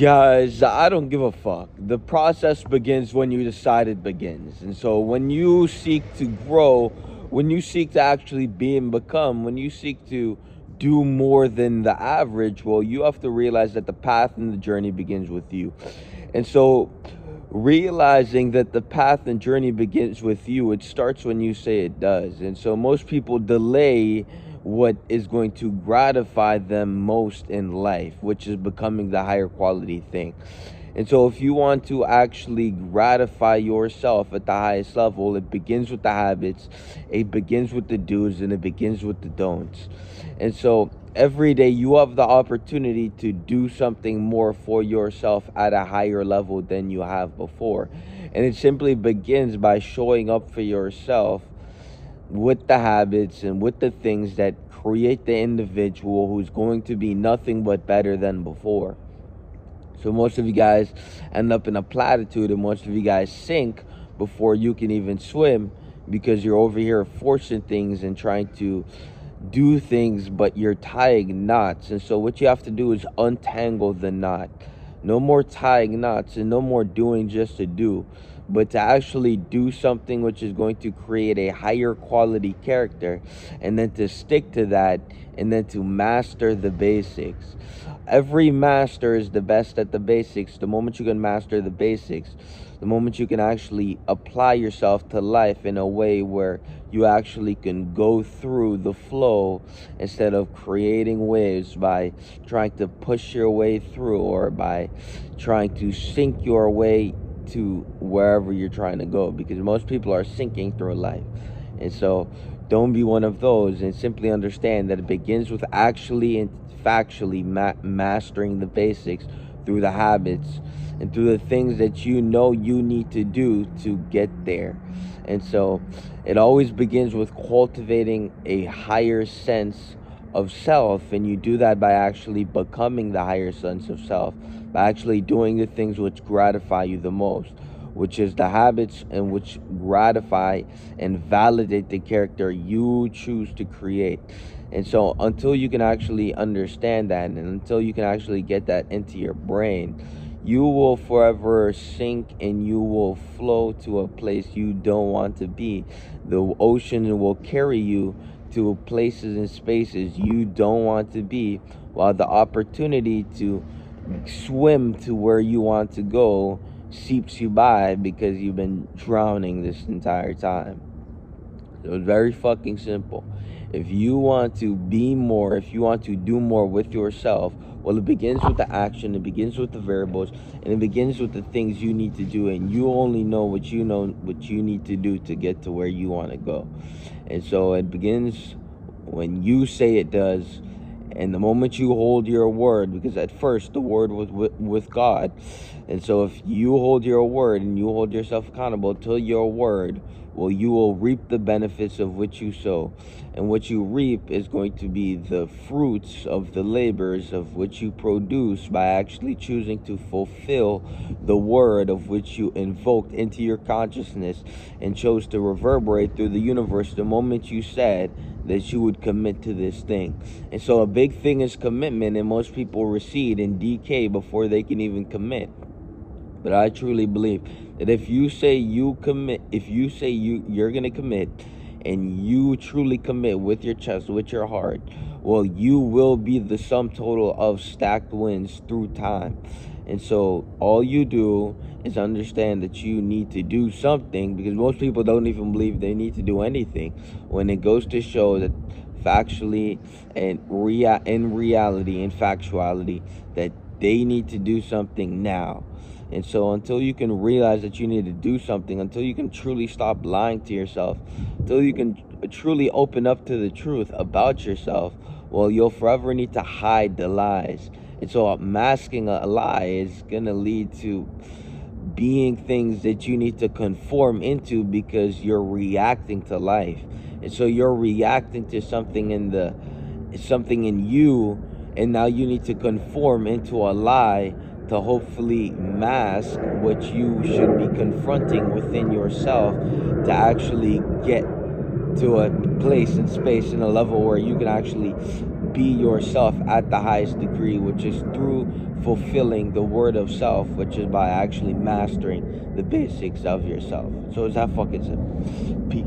Guys, I don't give a fuck. The process begins when you decide it begins. And so when you seek to grow, when you seek to actually be and become, when you seek to do more than the average, well, you have to realize that the path and the journey begins with you. And so realizing that the path and journey begins with you, it starts when you say it does. And so most people delay what is going to gratify them most in life, which is becoming the higher quality thing. And so if you want to actually gratify yourself at the highest level, it begins with the habits, it begins with the do's, and it begins with the don'ts. And so every day you have the opportunity to do something more for yourself at a higher level than you have before. And it simply begins by showing up for yourself with the habits and with the things that create the individual who's going to be nothing but better than before. So most of you guys end up in a platitude, and most of you guys sink before you can even swim, because you're over here forcing things and trying to do things, but you're tying knots. And so what you have to do is untangle the knot. No more tying knots and no more doing just to do, but to actually do something which is going to create a higher quality character, and then to stick to that, and then to master the basics. Every master is the best at the basics. The moment you can master the basics, the moment you can actually apply yourself to life in a way where you actually can go through the flow instead of creating waves by trying to push your way through, or by trying to sink your way to wherever you're trying to go, because most people are sinking through life. And so don't be one of those, and simply understand that it begins with actually and factually mastering the basics through the habits and through the things that you know you need to do to get there. And so it always begins with cultivating a higher sense of self, and you do that by actually becoming the higher sense of self, by actually doing the things which gratify you the most, which is the habits, and which gratify and validate the character you choose to create. And so until you can actually understand that, and until you can actually get that into your brain, you will forever sink, and you will flow to a place you don't want to be. The ocean will carry you to places and spaces you don't want to be, while the opportunity to swim to where you want to go seeps you by, because you've been drowning this entire time. So it's very fucking simple. If you want to be more, if you want to do more with yourself, well, it begins with the action, it begins with the variables, and it begins with the things you need to do. And you only know what you need to do to get to where you want to go. And so it begins when you say it does. And the moment you hold your word, because at first the word was with God. And so if you hold your word and you hold yourself accountable to your word, well, you will reap the benefits of which you sow. And what you reap is going to be the fruits of the labors of which you produce by actually choosing to fulfill the word of which you invoked into your consciousness and chose to reverberate through the universe the moment you said that you would commit to this thing. And so a big thing is commitment, and most people recede and decay before they can even commit. But I truly believe that if you say you commit, if you say you're going to commit, and you truly commit with your chest, with your heart, well, you will be the sum total of stacked wins through time. And so all you do is understand that you need to do something, because most people don't even believe they need to do anything, when it goes to show that factually and in reality and factuality, that they need to do something now. And so until you can realize that you need to do something, until you can truly stop lying to yourself, until you can truly open up to the truth about yourself, well, you'll forever need to hide the lies. And so masking a lie is going to lead to being things that you need to conform into, because you're reacting to life. And so you're reacting to something in you, and now you need to conform into a lie to hopefully mask what you should be confronting within yourself, to actually get to a place and space and a level where you can actually be yourself at the highest degree, which is through fulfilling the word of self, which is by actually mastering the basics of yourself. So it's that fucking simple. Peace.